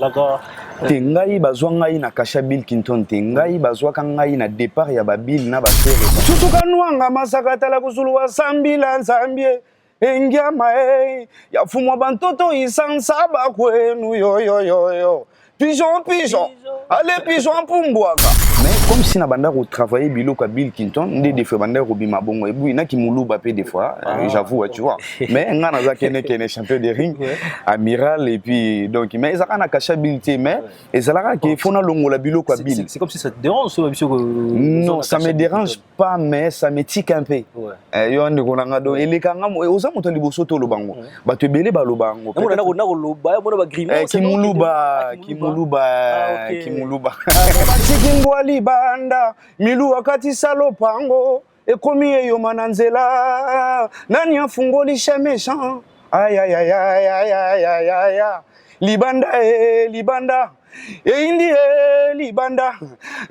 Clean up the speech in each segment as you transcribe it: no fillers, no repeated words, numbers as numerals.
D'accord. Te ngai bazwa ngai na kasha Bill Clinton te ngai bazwa ka ngai na départ ya ba Bill na ba sere. Tutu kanwanga masakata la kusulu wa sambila nzambie. Engiama ya fumwa bantoto isansa ba kwenu yo. Pigeon. Allez pigeon pumbwaka. Mais comme si na banda ko travailler biloko Bill Clinton, des fois banda ko bima bongo et buina ki muluba pe des fois, j'avoue tu vois. Mais ngana za kene champion de ring, amiral et puis donc mais ça kana kasha Bill te mais et ça la ki fona longola biloko Bill. C'est comme si ça te dérange monsieur que non, ça me dérange pas mais ça me tique un peu. Yo ande ko nanga do elekanga mo oza moto liboso to lobango. Ba te belé ba lobango. Na ko loba mona ba grimo ki muluba. Batiki banda milu wakati salopango ekomi eyo mananzela nani afungolisha méchant ay libanda indi libanda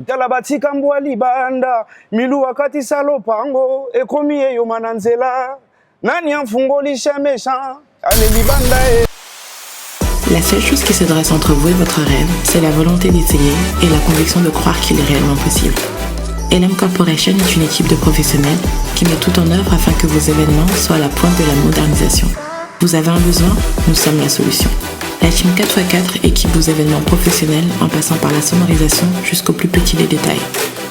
tala batika mbwa libanda milu wakati salopango ekomi eyo mananzela nani afungolisha méchant ale libanda La seule chose qui se dresse entre vous et votre rêve, c'est la volonté d'essayer et la conviction de croire qu'il est réellement possible. LM Corporation est une équipe de professionnels qui met tout en œuvre afin que vos événements soient à la pointe de la modernisation. Vous avez un besoin, nous sommes la solution. La team 4x4 équipe vos événements professionnels en passant par la sonorisation jusqu'au plus petit des détails.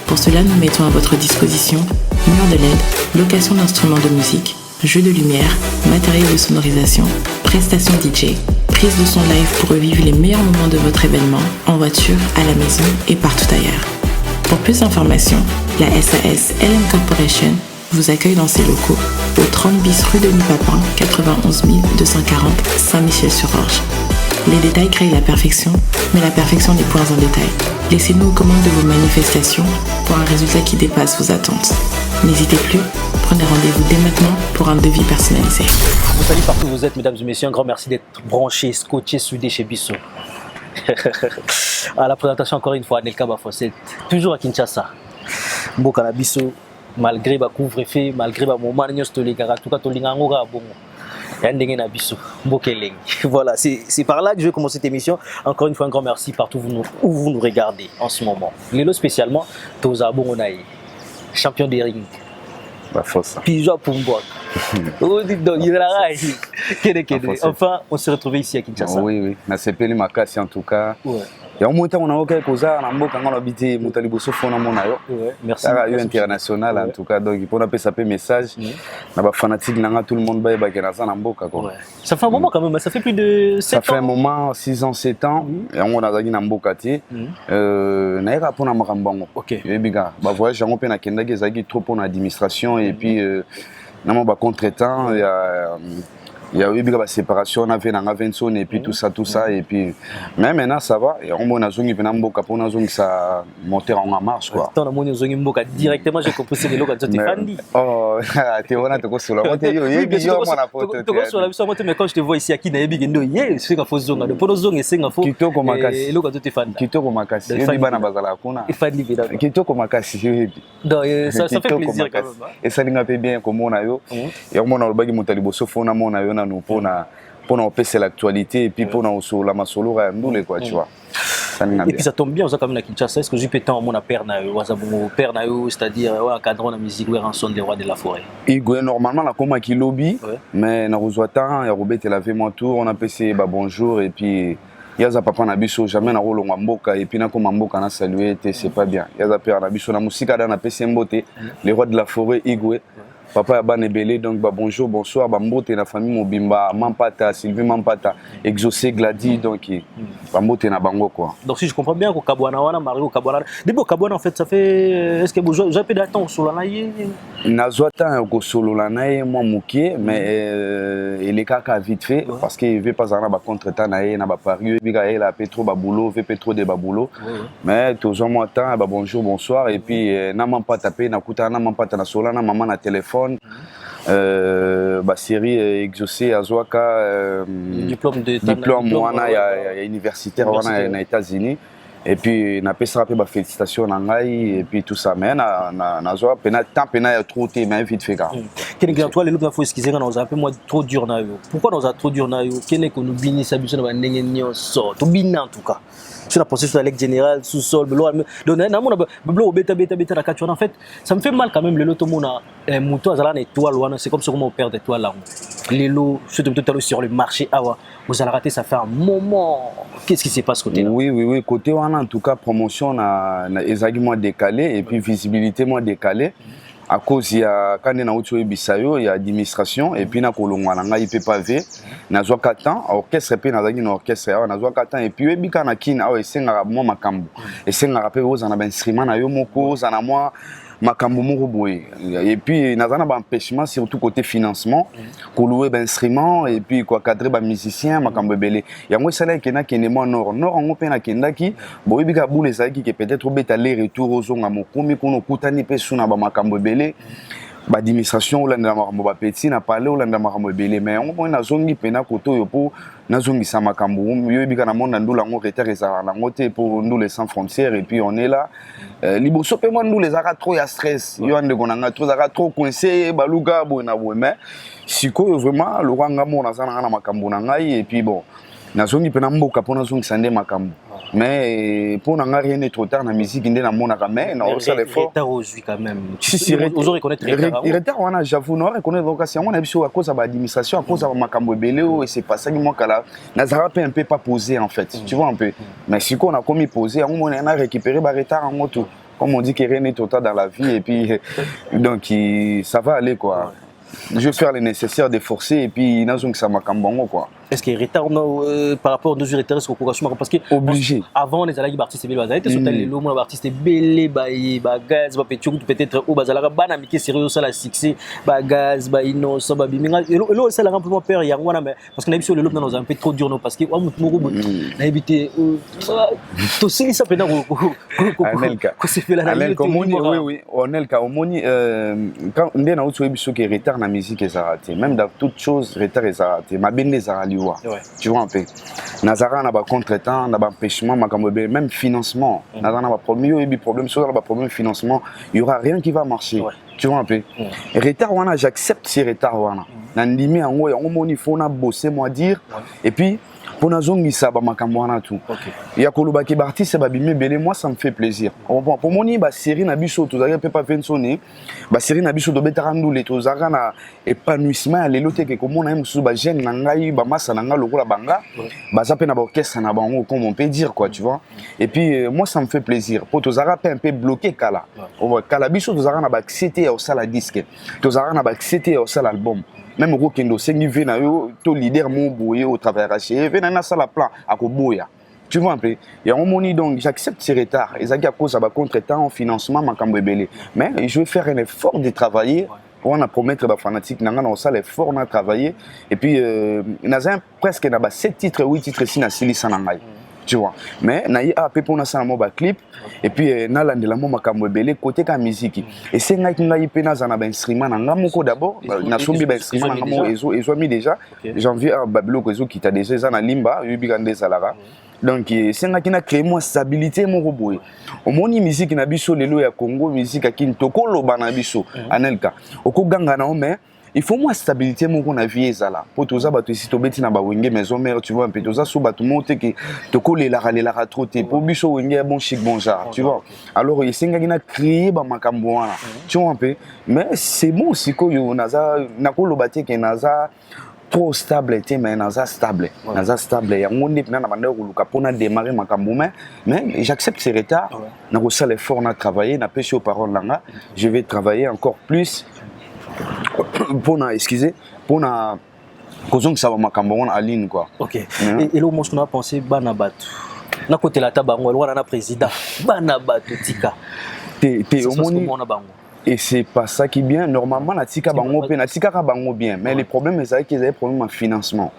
Pour cela, nous mettons à votre disposition murs de LED, location d'instruments de musique, jeux de lumière, matériel de sonorisation, prestations DJ, prise de son live pour revivre les meilleurs moments de votre événement, en voiture, à la maison et partout ailleurs. Pour plus d'informations, la SAS LM Corporation vous accueille dans ses locaux au 30 bis rue de Nipapin, 91 240 Saint-Michel-sur-Orge. Les détails créent la perfection, mais la perfection n'est point un détail. Laissez-nous aux commandes de vos manifestations pour un résultat qui dépasse vos attentes. N'hésitez plus, prenez rendez-vous dès maintenant pour un devis personnalisé. Vous saluez partout où vous êtes, mesdames et messieurs. Un grand merci d'être branchés, scotchés, soudés chez Bissot. À la présentation, encore une fois, Anelka Bafosset, toujours à Kinshasa. Mboka na Bissot, malgré le couvre-feu, malgré le moment, nous sommes tous en tout cas, tous les gens voilà, c'est par là que je vais commencer cette émission. Encore une fois, un grand merci partout où vous nous regardez en ce moment. Lélo spécialement, Toza Bongonaï, champion des rings. Pigeon Pumbwak. Enfin, on s'est retrouvé ici à Kinshasa. Oui, na sepeli makasi en tout cas. Il y a un moment où on a OK koza na mboka ngalo habité mutaliboso fona mona yo. Merci. Ça radio international en tout cas donc pour appeler ça message na ba fanatique nanga tout le monde ba ba kenaza na mboka quoi. Ça fait un moment quand même, ça fait plus de 7 ans. Ça fait un moment, 6 ans, 7 ans et on a zaki na mboka ti na yaka pona makambango. OK. Et biga ba voyage on pe na kenda ke zaki trop pour l'administration et puis na mo ba contretemps il y a eu une séparation, on a fait un Vinson et puis tout ça et puis mais maintenant ça va et on a zongi venant mboka pour zongi ça monter en marche quoi. Tant on a zongi mboka directement j'ai composé les locaux de Stéphanie. Oh, tu vois tu sur la montée yo yo mon apôtre. Tu sur la montée mais quand je te vois ici à Kina Yebi Gendo yé c'est nga fo zonga de pour zongi c'est nga fo. Kitoko makasi. Loko de Stéphanie. Kitoko makasi. Yebi bana bazala kuna. Stéphanie vida. Kitoko makasi yebi. Donc ça fait plaisir quand même. Et ça linga pe bien comme on a yo. Et on a le bagi mutaliboso fona mona yo na nous pour passer l'actualité et puis pour nous la masolo nous quoi tu vois. Et puis ça tombe bien, on a quand même à Kinshasa. Est-ce que j'ai pété en mon père c'est-à-dire un cadre de musique ou un son des rois de la forêt. Et normalement la comme qui lobby mais na reçoit temps ya Robert la fait mon tour on a passé bonjour et puis yaza papa na biso jamais na rolo mboka et puis na comme mboka na saluer c'est pas bien. Yaza père na biso na musique da na passé mbote les rois de la forêt Igwe. Papa ya bane belé donc bonjour bonsoir mbote na famille mobimba Mampata Sylvie Mampata exaucé Gladi donc mbote na bango quoi. Donc si je comprends bien ko Kabwana wana Mario Kabwana depuis Kabwana en fait ça fait est-ce que vous j'ai peu d'attente sur la naïe na zoata ko solo la naïe moi mouké mais il est kaka vite fait parce que il veut pas avoir ba contre-temps naïe na ba parieux biga il a trop ba boulot veut trop de ba boulot mais toujours moi temps bonjour bonsoir et puis na Mampata pe na kuta na Mampata na sola na maman na téléphone série exaucée à Zouaka diplôme wana ya universitaire wana na États-Unis et puis na pesa pe ba félicitations na ngai et puis tout ça mais na zo pena temps pena ya trop té mais vite fait ka quel est toi les loups faut excuser on a un peu moi trop dur na yo pourquoi on a trop dur na yo quel est que nous bini sa biso na ba ndenge nyonso to bina en tout cas sur la processus avec général sous sol donc na mona blo beta na katu en fait ça me fait mal quand même le lot mona mouton azala na étoile wana c'est comme si on perd étoile là les lots surtout tout à l'heure sur le marché awa vous allez rater ça fait un moment qu'est-ce qui se passe côté là oui côté wana en tout cas promotion na exactement décalé et puis visibilité moins décalé à cause il y a quand on a autour bisayo il y a administration et puis na kolongwa na ngai pe pavé na zo 4 ans orchestre pe na zaki na orchestre na zo 4 ans et puis ebika na kina o esenga mo makambo esenga pe oza na ba instrument na yo moko oza na moi makambo moko boye et puis nazana ba empêchement surtout côté financement ko louer ba instrument et puis ko cadrer ba musicien makambo belé yango sala kena kene mo nord ngo pe na kendaki boye bika boule zaki ke peut-être obeta les retour ozonga mokomi kono kutani pe suna ba makambo belé ba administration olanda makambo ba petit na parler olanda makambo belé mais ngo na zongi pena koto yo po na zongi sa makambo yo bika na monde ndula ngo retard ezala na ngote pour nous les sans frontières et puis on est là liboso pe moi nous les ara trop ya stress yo ande konanga trop ara trop coincé baluka bona bo mais siko vraiment le rwanga mo na sana na makambo na ngai et puis bon na zongi pena mboka pona zongi sande makambo mais pour na rien n'est trop tard na musique ndé na mona mais na ça l'effort retard aujourd'hui quand même si vous reconnaître retard wana j'avoue na reconnaître vocation on a biso à cause de l'administration à cause de makambo belé et c'est pas ça qui moi kala na zara un peu pas posé en fait tu vois un peu mais si qu'on a commis posé on a récupéré ba retard en moto comme on dit que rien n'est trop tard dans la vie et puis donc ça va aller quoi je vais faire le nécessaire de forcer et puis na zongi ça makambo quoi. Est-ce qu'il y a retard par rapport aux deux retard sur convocation parce que obligé avant les alagi artistes belé bazali te sotal les lomo artistes belé ba gaz ba petit peut-être au bazala bana miki sérieux ça la succès ba gaz ba innocent ba biminga elo ça la un peu peur ya ngwana mais parce que na biso le lomo dans un peu trop dur non parce que wa mutu moko na éviter to sili ça pena ko se fait la Anelka oui Anelka omoni quand ndé na utu biso que retard na musique ça raté même dans toute chose retard ça raté ma benne ça ouais. Tu vois un peu nazara na ba contretemps na ba empêchement makambo même financement nazara na ba premier problème sur la problème financement il y aura rien qui va marcher tu vois un peu retard wana j'accepte ces retard wana na ndimi yango moni fona bosser moi dire et puis pour zongi ça ba makambo wana tout ya koloba ki artiste ba bimé belé moi ça me fait plaisir pour moni ba série na biso to zaka pas fait sonner ba série na biso do betarandu le to zaka na épanouissement les loté que comme on aime sous ba jeune na ngai ba massa na nga lokola banga ba za pe na ba orchestre na bango comme on peut dire quoi tu vois et puis moi ça me fait plaisir pour to zaka un peu bloqué kala kala biso to zaka na ba accepter au sala disque to zaka na ba accepter au sala album même Rokendo sengi vena yo to leader mon boye au travers raché vena na sala plan à koboya tu vois un peu et on moni donc j'accepte ces retards et ça à cause ba contretemps financement makambo belé mais je vais faire un effort de travailler on a promettre ba fanatique nanga na sala effort on a travaillé et puis naza presque na ba 7 titres 8 titres si na silisa na ngai tu vois mais na yi AP pour na sana mo ba clip et puis na landela mo makambo belé côté ka musique et c'est ngai pe na zana ba instrument na ngamoko d'abord na sombi ba instrument na mo ezo mis déjà janvier babilo ko ezo kita déjà za na limba yubika ndezalara donc c'est ngai na créer moi stabilité mo roboé au moni musique na biso lelo ya Congo musique akini tokolo bana biso Anelka okuganga na mais il faut moi stabilité mon qu'on a vie ezala pour tous ça bato ici to beti na ba wenge maison mère tu vois un peu tous ça sous bato monter que to coller la trotter pour biso wenge bon chic bon genre tu vois alors il singa gina créer ba makambo wana tu vois un peu mais c'est bon siko yo naza nakolo baté que naza trop stable mais naza stable ya ngoni na banda kuluka pona démarrer makambo mais j'accepte ces retards na ko ça l'effort na travailler na pêcher aux paroles langa je vais travailler encore plus pour cause ça va makambo on aline quoi OK et là moi je n'a pensé bana batu na côté la tabango wana na président bana batu tika te omoni et c'est pas ça qui est bien normalement la tika bango pe na tika ka bango bien mais les problèmes c'est qu'ils avaient problème en financement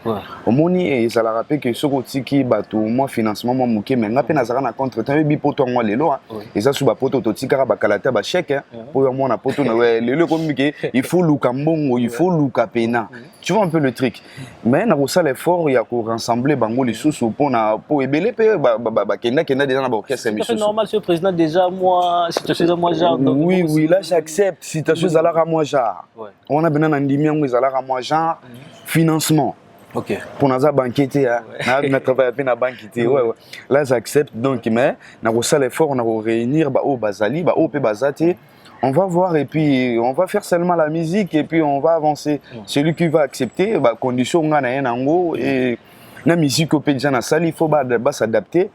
omoni et ça la rappelle que ce côté qui batu moi financement moi muke mais ngape na zara na contre temps bi poto moi lelo et ça sous ba poto to tika ba kalata ba chèque pour moi na poto na lelo comme que il faut luka mbongo il faut luka pena Tu vois un peu le truc. Mais na ça l'effort il y a pour rassembler bango les sous pour ébeler kenda déjà na orchestre c'est normal monsieur le président déjà moi situation za moi genre oui là j'accepte situation za la moi genre on a besoin d'andimi yango za la moi genre financement. OK. Pour nous banqueter, on a travaillé avec la banqueter. Ouais. Là, j'accepte. Donc, mais on a l'effort, on a réunir au Bazali, au Bazate. On va voir et puis on va faire seulement la musique et puis on va avancer. Celui qui va accepter, condition on a un ango et la musique au pays déjà na salle, il faut s'adapter.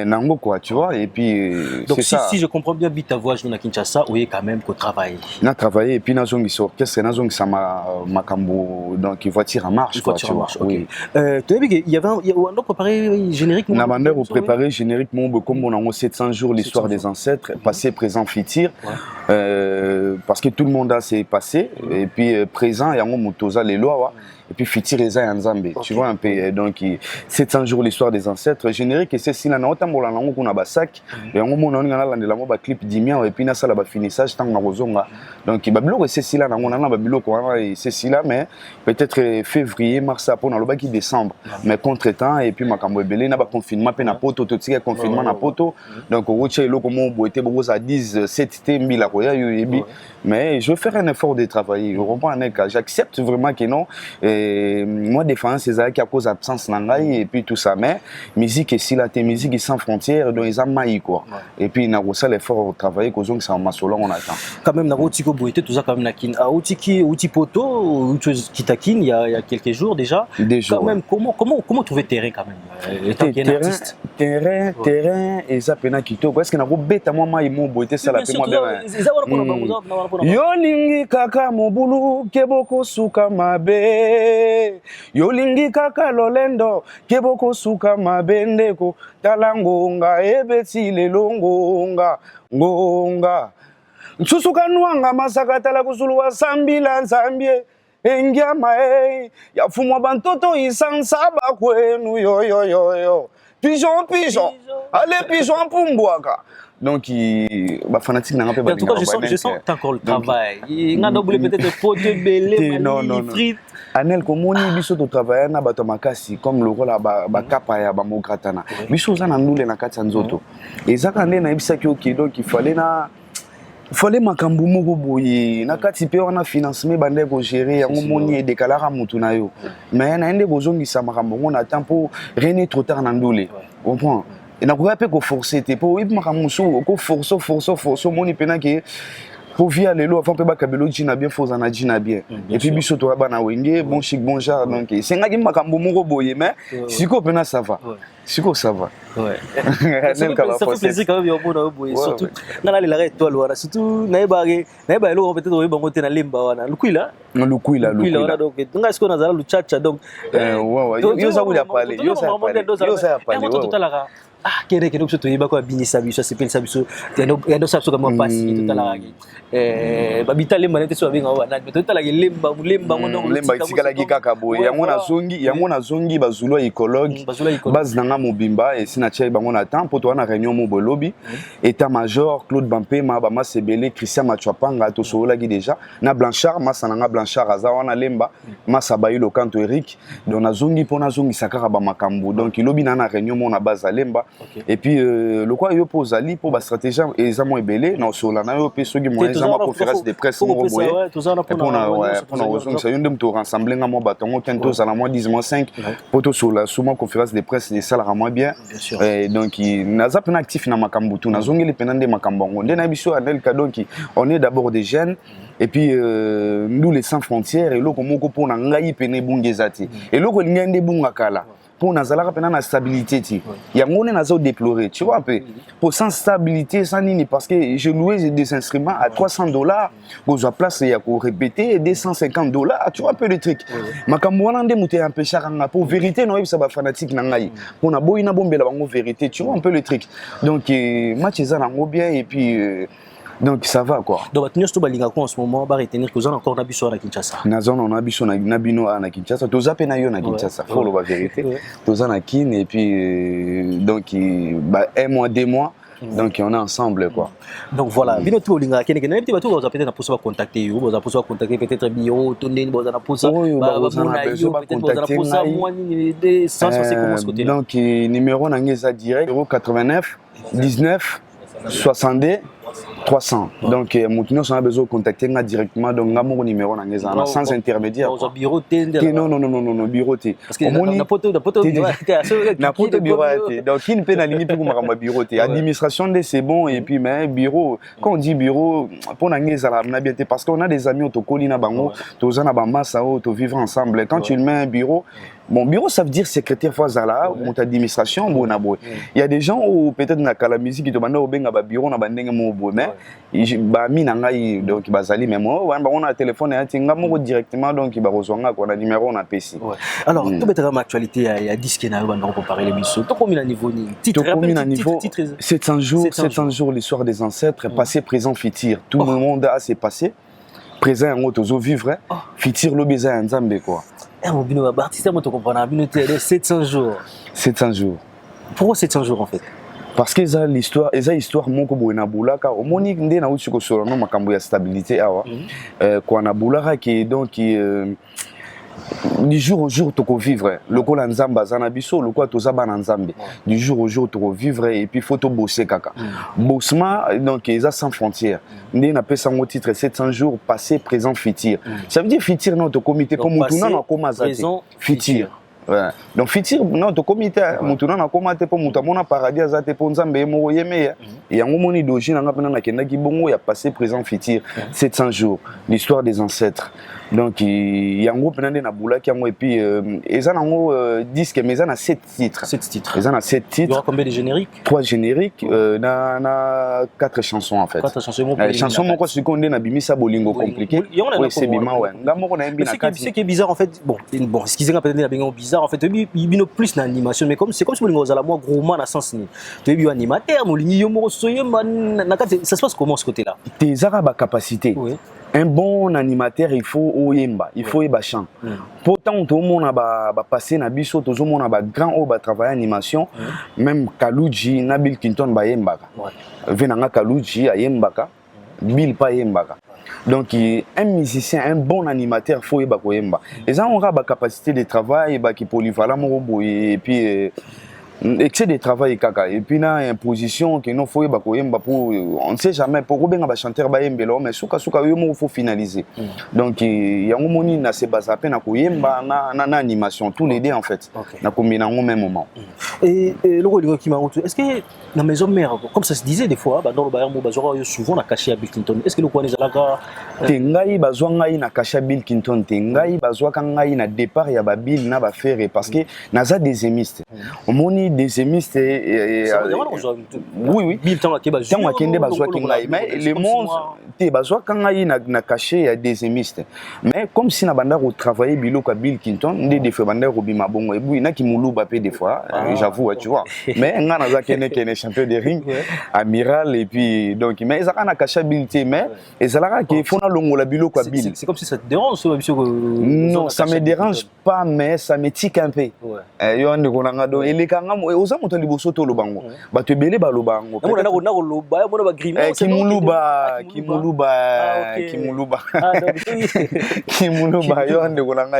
Nango quoi, tu vois, et puis donc si je comprends bien ta voix je na Kinshasa oui quand même qu'on travaille. On a travaillé et puis na zongi sur orchestre na zongi ça ma cambo donc voiture en marche quoi, tu vois. Oui. Il y avait on a préparé générique on a bandeur préparé générique mon comme on a 700 jours l'histoire des ancêtres passé présent futur parce que tout le monde a s'est passé et puis présent et en motoza les lois et puis futur les a Nzambe, tu vois un peu donc 700 jours l'histoire des ancêtres générique et c'est si na otambola nango kuna basak et on mona ngana landela mo ba clip dimia et puis na sala ba finissage tant na kozonga donc ba biloko c'est si là nango na ba biloko wana c'est si là mais peut-être février mars après na loba qui décembre mais contre-temps et puis makambo ebele na ba confinement pe na poto to tika confinement na poto donc roche eloko mo boete bo za 10 7 tembi la koya yebi mais je vais faire un effort de travailler j'accepte vraiment que non et moi défense c'est ça qui a cause absence nangai et puis tout ça mais musique et si la musique sans frontières donc ils ont maï quoi et puis na ça l'effort de travailler que ça en masolon on attend quand même na rotiko boité tout ça quand même na kin a outi poto qui taquine il y a quelques jours déjà quand même comment trouver terrain quand même terrain et ça pena kito parce que na go beta moi maï mo boité ça la pe moi bien yolingi kaka mobulu keboko suka mabe yolingi kaka lolendo keboko suka mabendeko talangonga ebeti lelongonga ngonga nsusuka nwanga masaka tala kusuluwa sambila nzambie engiama yafumwa bantoto isansaba kwenu yo pigeon allez pigeon pumbwaka donc bah fanatique n'a pas en tout cas je sens encore le travail il n'a pas peut-être pote belé non frites Anel komoni biso to travailler na bato makasi comme le rôle ba kapa ya ba mogratana biso za na ndule na kati nzoto ezaka nde na ibisa ki OK donc il fallait makambu moko boye na kati pe wana financement bande ko gérer yango moni décalara mutu na yo mais na ende bozongisa makambu ngona tempo rien trop tard na ndule comprends et na ko pe ko forcer te po ibi makambu so ko force moni pena ke pour via les lois, enfin, kabelo djina bien, faut en djina bien. Et puis, biso to bana wenge, bon chic, bon genre, donc c'est nga gima kambo moko boye, mais siko pena ça va. Siko ça va. Ouais. Ça fait plaisir quand même au monde boye, surtout na la la étoile wana, surtout na ba elo peut-être oye bango te na lemba wana. Lukuila wana donc nga siko na zala luchacha donc ouais yo ça voulait parler, yo ça parler. Ah kere biso to yeba ko binisa biso sepel sa biso ya no sapso kama pasi to talaki babita lemba nete so benga wana to talaki lemba ngono lemba itikala kaka boye yango na zongi bazulu écologue base nanga mobimba et sina tchai bango na temps poto wana réunion mo bolobi état major Claude Bampema ba masebele Christian Machwapanga to so lagi déjà na Blanchard masananga Blanchard aza wana lemba masabayi lo kanto Eric donc na zongi pona zongi sakara ba makambo donc ilobi na réunion mo na base lemba. Et puis le quoi yo pose ali pour ba stratégie ezamo ebele na so la na yo pe soki mo ezamo conférence de presse mo boye pour na ça yonde mto rassembler nga mo batongo kento za la mo 10-5 poto so la souma conférence de presse et ça la rend bien et donc naza pena actif na makambo tu na zongeli pena nde makambo nde na biso anel ka donc on est d'abord des jeunes et puis nous les sans frontières et loko moko pona ngai pene bungezati et loko ngende bunga kala pour nazalaka pena na stabilité ti yango ne nazo déplorer tu vois un peu pour sans stabilité sans nini parce que je louais des instruments à $300 aux place il y a pour répéter $250 tu vois un peu le truc makambo wana nde muté un peu charanga pour vérité non ça ba fanatique na ngai pour na boyina bombela bango vérité tu vois un peu le truc donc match ça nango bien et puis donc ça va quoi. Donc tu n'as pas en ce moment va retenir que vous avez encore nabiso na Kinshasa. Na zone on nabiso na bino na Kinshasa. Toza pe na yo na Kinshasa. Faut la vérité. Toza na kin et puis donc bah un mois 2 mois Donc on est ensemble quoi. Donc voilà, bino tu olinga kene kene petit bateau vous peut-être pour contacter vous avez contacter peut-être bio tonné vous avez pour ça peut-être vous avez pour ça moi ni des sens c'est comment ce côté là. Donc numéro nangeza direct 089 19 62 300. Donc Moutino on a besoin de contacter directement donc mon numéro nangeza sans intermédiaire. Bureau non bureau T. Parce que na poto bureau donc qui ne peut na limite pour ma bureau T. Administration c'est bon et puis mais bureau quand on dit bureau pour nangeza la bien parce qu'on a des amis au tokoli na bango tous na ba massa to vivre ensemble. Quand tu le mets un bureau, mon bureau ça veut dire secrétaire Fazala mon administration bon na boy. Il y a des gens où peut-être na la musique to banda obenga ba bureau na bandenge mo bo mais ba mi na ngai donc bazali même on a téléphone et tinga mo directement donc ba rozonga ko na numéro na PC. Alors tout bettra ma actualité il y a disque na banda pour parler l'émission. To combien niveau ni titre 700 jours l'histoire des ancêtres passé présent futur tout le monde a s'est passé présent en auto vivre futur lo beza nzambe quoi. Mon bino artiste moi tu comprends bino 700 jours. 700 jours. Pourquoi 700 jours en fait? Parce que ça l'histoire moko boyena bulaka omoni nde na uti ko solo no makambo ya stabilité awa kwa na bulaka ki donc du jour au jour toko vivre lokola nzamba zana biso lokwa tozaba na nzambe du jour au jour toko vivre et puis faut to bosser kaka bossement donc ça sans frontières nde na pesa ngo titre 700 jours passé présent futur ça veut dire futur non to comité pour mutuna na koma zate futur. Ouais. Donc futur non to comité mutuna na koma te po mutamona paradis azate po nzambe mo yeme et yango moni doji na ngapena na kenda ki bongo ya passé présent futur 700 jours l'histoire des ancêtres donc yango penande na bulaki yango et puis eza nango disque mais eza na 7 titres eza na 7 titres. Il y aura combien de génériques? 3 génériques na 4 chansons en fait. 4 chansons chansons moko seconde na bimisa bolingo compliqué oui c'est bima ouais ngamoko na mbi na 4 ce qui est bizarre en fait bon excusez-moi peut-être na bingo bizarre en fait bino plus na animation mais c'est comme si bolingo zala moi gros man na sens ni to bio animateur molingi yo moko soyemba na ça se passe comment ce côté là tes araba capacité un bon animateur il faut oyemba il faut yeba chant pourtant tout le monde a passé na biso tout le monde a grand au ba travailler animation même Kaluji Nabil Kinton ba yembaka venanga Kaluji ayembaka Bill pa yembaka. Donc un musicien, un bon animateur faut yeba ko yemba. Et ça on a ba capacité de travail ba qui polyvalent mo et puis excès de travail kaka et puis na imposition que non faut yeba ko yemba pour on ne sait jamais pour benga ba chanteur ba yembelo mais suka yo mo faut finaliser. Donc yango moni na se base peine na ko yemba na animation tous les deux en fait. Na combina au même moment. Et le rôle qui m'a est-ce que la maison mère comme ça se disait des fois dans le Bayern mo bazora souvent na caché à Bill Clinton est-ce que le kwani zalaka tengai bazwa ngai na caché Bill Clinton tengai bazwa ka ngai na départ ya ba Bill na ba faire parce que naza des émistes omoni des émistes oui Bill tant akende bazwa kingai mais le monde te bazwa ka ngai na caché ya des émistes mais comme si na banda ko travailler biloko Bill Clinton des fois banda ko bima bongo et puis na ki muluba pe des fois j'avoue tu vois mais nga naza kene champion de ring amiral et puis donc mais ça na caché Bill mais et ça là qu'il faut na longo la biloko Bill c'est comme si ça te dérange non ça me dérange pas mais ça me tique un peu yo ndiko nanga do elekanga oza moto liboso to lobango bato ebele ba lobango na loba mona ba grimo kimuluba yo ndiko nanga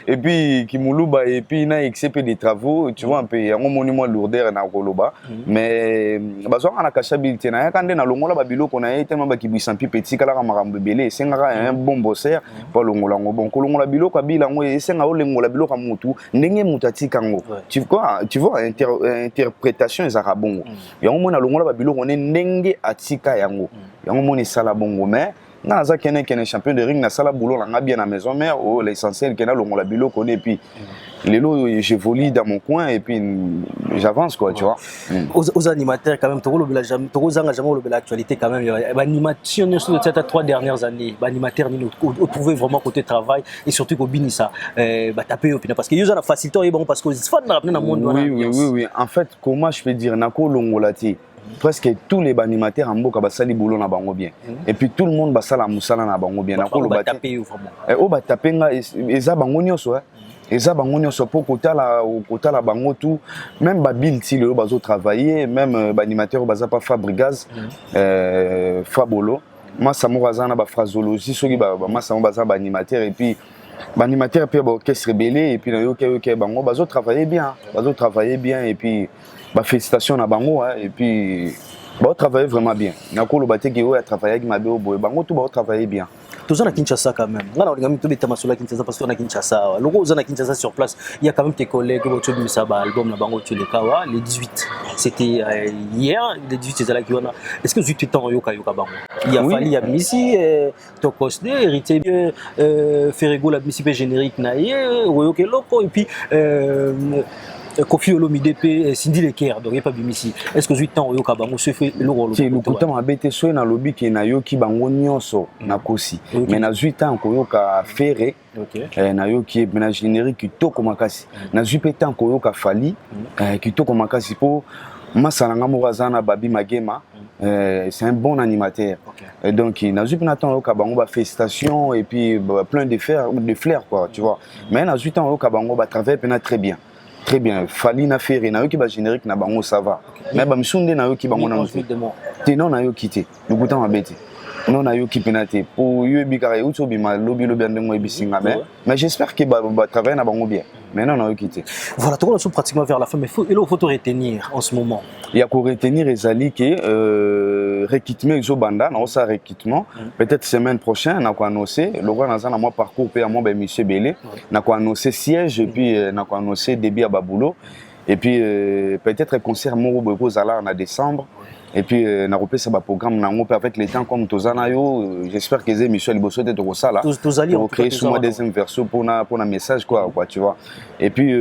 et puis kimuluba et puis na excepté des travaux tu vois un peu yango monument lourdeur na koloba mais bazwa na kashabilité na yakande na longola ba biloko na ye tellement ba kibisa mpi petit kala ka makambo belé sengaka un bon bosseur pour longola ngo bon kolongola biloko abila ngo esenga o longola biloko mutu ndenge mutati kango tu vois interprétation ezaka bongo yango mona longola ba biloko ne ndenge atika yango mona sala bongo mais na za kene champion de ring na sala boulot la nga bien à maison mère l'essentiel kena longola biloko ne puis lelo j'évolue dans mon coin et puis j'avance quoi tu vois aux animateurs quand même toko jamais l'actualité quand même animation sur les 3 dernières années animateur ni trouver vraiment côté travail et surtout ko binisa taper parce que yo na facilité bon parce que fan na monde oui en fait comment je peux dire nako longolati presque tous les animateurs en mboka basali boulot na bango bien et puis tout le monde basala musala na bango bien nako lo taper vraiment ba taper nga eza bango nyoso Et ça, bango nyonso po kota la bango tout, même babil ti le bazo travailler, même animateur baza pas Fabrigaz, Fabolo. Moi ça mo baza na ba phrasologie, soki moi ça mo baza ba animateur et puis animateur puis ba orchestre belé et puis na yo ke bango bazo travailler bien et puis ba félicitations na bango et puis ba travailler vraiment bien. Na ko lo baté ki o a travailler avec mabe o boy bango tout ba travailler bien. Tous à Kinshasa quand même. Là, on a tous les thèmes sur la Kinshasa parce qu'on a Kinshasa. Le gros, on a Kinshasa sur place. Il y a quand même tes collègues qui ont mis ça album là bango tu les kawa les 18. C'était hier, les 18 c'est là qui on a. Est-ce que 18 ans yoka bango. Il y a Fali, il y a Missi, Tokosde, hérité Ferrego la Missi générique naïe, Oyoke Loko et puis Kofi Olomide Cindy Leker donc il pas bimisi. Est-ce que 8 ans oyoka bango se fait le rôle le kuta mabete so na lobby ke na yoki bango nyonso na kosi mais na 8 ans koyoka Ferré na yoki na générique kitoko makasi na 8 ans koyoka Fali kitoko makasi po masalanga morazana babi magema c'est un bon animateur donc na 8 ans koyoka bango ba félicitations et puis plein de fleurs quoi tu vois mais na 8 ans koyoka bango ba travailler très bien. Très bien. Fali na Ferré na yo ki ba générique na bango ça va. Mais ba msunde na yo ki bango na musu. Te non na yo kité. Lukuta mabete. Non na yo ki penate. Pour yo bikara yo to bima lobi andengo ebisinga mais j'espère que ba travailler na bango bien. Mais non na yo kité. Voilà, tout on est pratiquement vers la fin mais il faut te retenir en ce moment. Il y a qu'on retenir ezali que requitement exo banda na ça requitement peut-être semaine prochaine na ko annoncer le roi na moi parcours pe à moi ben monsieur Belé na ko annoncer siège et puis na ko annoncer début à Babulo et puis peut-être concert Moro Boko Zala en décembre et puis na repé ça ba programme na ngo avec les temps comme tozana yo j'espère que Michel Liboso te ko sala pour créer sur moi deuxième version pour na message quoi tu vois et puis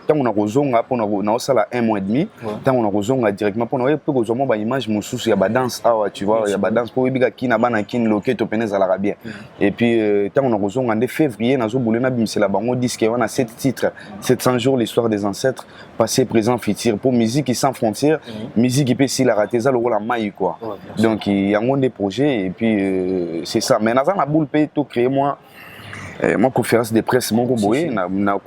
tant on a rozonga pour na sala 1 mois et demi tant on a rozonga directement pour na pour kozoma ba image mususu ya ba danse tu vois il y a ba danse pour bika kina bana kin loketo peneza la bien et puis tant on a rozonga en février na zo boulena bimisela bango disque on a 7 titres 700 jours l'histoire des ancêtres passé présent futur pour musique sans frontières musique qui peut si la rater ça le rôle en maille quoi donc il y a des projets et puis c'est ça mais dans la boule peut tout créer moi conférence de presse mon boy na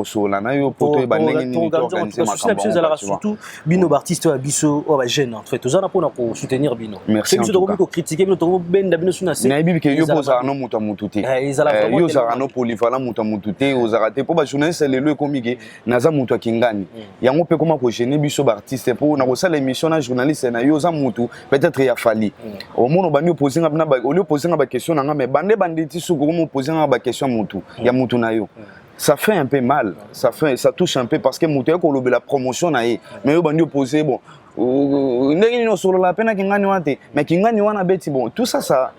sola na yo poto ba ndenge ni to organiser ma campagne surtout bino artiste wa biso o ba jeune en fait tozana pona ko soutenir bino merci biso to ko critiquer bino to benda bino suna se na bibi ke yo boza no muta mututé yo za no polyvalent muta mututé o za rater po ba journaliste lelo komige naza mutu akingani yango pe koma ko gêner biso ba artiste po na ko sala émission na journaliste na yo za mutu peut-être ya Fali au mono bani poser na ba au lieu poser ba question na mais bande ti su ko mo poser ba question mutu ya mutu na yo ça fait un peu mal ça touche un peu parce que mutu ko lobe la promotion na ye mais yo bandi poser bon ndenge no solo la pena kingani wate mais kingani wana beti bon tout ça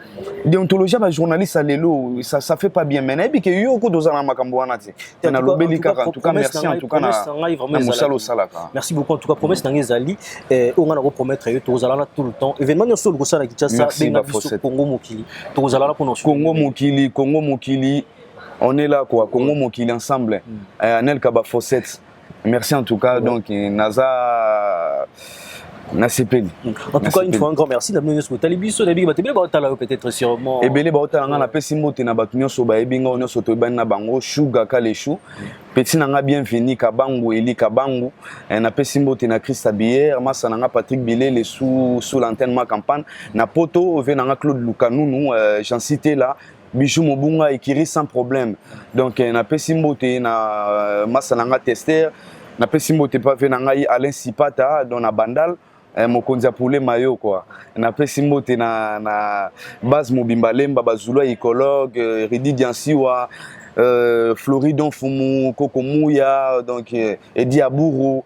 déontologie ba journaliste lelo ça fait pas bien mais na bi ke yo ko dozana makambo wana te na lobeli kaka en tout cas merci en tout cas na musalo salaka merci beaucoup en tout cas promesse nange zali on nga na promettre yo tozala tout le temps événement yo solo ko sala Kinshasa benga biso Congo Mokili tozala la pour nous Congo Mokili on est là quoi Congo Mokili ensemble Anel Kaba Fosset merci en tout cas donc naza na sepeli en tout cas une fois un grand merci d'amener ce talibiso na bigi batebele ba tala peut-être sûrement ebele ba tala nga na pesi mbote na batu nyonso ba ebinga nyonso to bana bango Sugar Kaleshu petit nanga bienvenue Kabangu Eli Kabangu na pesi mbote na Christa Bière masa nanga Patrick Bilele sous l'antenne ma campagne na poto ve nanga Claude Lukanunu j'en cité là Bijou Mobunga écrit sans problème donc na pesi mbote na masa nanga Tester na pesi mbote pa ve nanga Alain Sipata dans na Bandal mokonzi apule mayo quoi na pesi mbote na base mobimba lemba bazulwa écologue Ridi Diansiwa Floridon Fumu Kokomuya donc Edi Aburu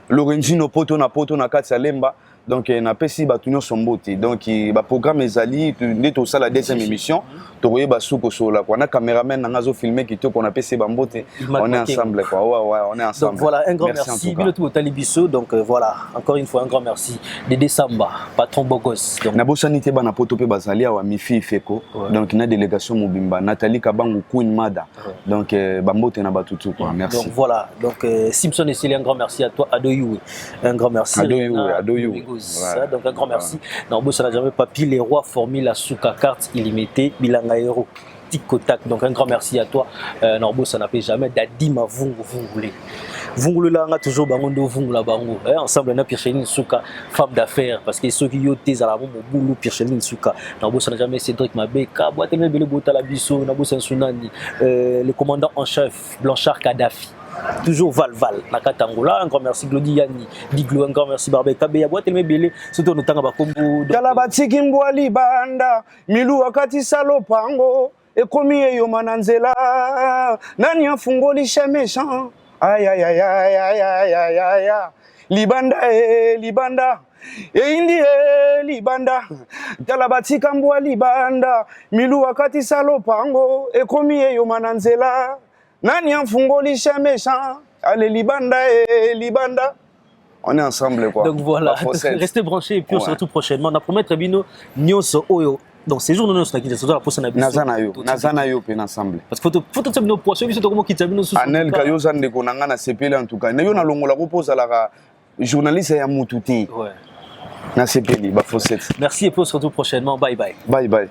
Lorenzino poto na kati ya lemba donc na pesi batu nyonso mbote donc ba programme ezali nde to sala deuxième émission to koye ba suko sola quoi na cameraman nanga zo filmer kitoko na pesi ba mbote on est ensemble quoi ouais on est ensemble donc voilà un grand merci Bilotou Talibiso donc voilà encore une fois un grand merci Dédé Samba patron Bogos donc na bosanité bana poto pe bazali wa mifi feko donc na délégation mobimba Nathalie Kabangu Queen Mada donc ba mbote na batutu quoi merci donc voilà donc Simpson et Céline un grand merci à toi Adoyou un grand merci Adoyou ça, donc un grand merci. Non, ça n'a jamais papier les rois formé la souka carte illimitée bilanga héros. tic au tac. Donc un grand merci à toi. Norbo, ça n'a pas jamais d'Adima Vungule. Vungule là, on a toujours bangondo Vungula bango. Ensemble, on a Pircheline Souka, femme d'affaires. Parce que ceux qui ont été à la boulot, Pircheline Souka. Norbo, ça n'a jamais Cédric Mabeka. Boite me belle bota la biso. Norbo Sansunani. Le commandant en chef, Blanchard Kadhafi. Toujours Val Nakatangola, un grand merci Glody Yani, Diglo, un grand merci Barbeka Beya, boîte me belé, surtout nous tanga bakombo. Kalabati kimbwa libanda, milu wakati salopango, ekomi yo mananzela, nani afungoli méchant. Aïe aïe aïe aïe aïe aïe aïe aïe. Libanda. Indi libanda. Kalabati kambwa libanda, milu wakati salopango, ekomi yo mananzela. Nani afungoli méchant. Allez, Libanda. On est ensemble, quoi. Donc voilà, restez branchés et puis on se retrouve prochainement. On a promis Trabino, Nyonso Oyo. Donc ces jours nous sommes qui sont la poste Nazanayo pe ensemble. Parce que faut te nos poissons qui sont comme qui t'abino sous. Anel Kayo Zande konanga na CPL en tout cas. Na yo na longola ko pose la journaliste ya mututi. Ouais. Na CPL ba Fosset. Merci et puis on se retrouve prochainement. Bye bye. Bye bye.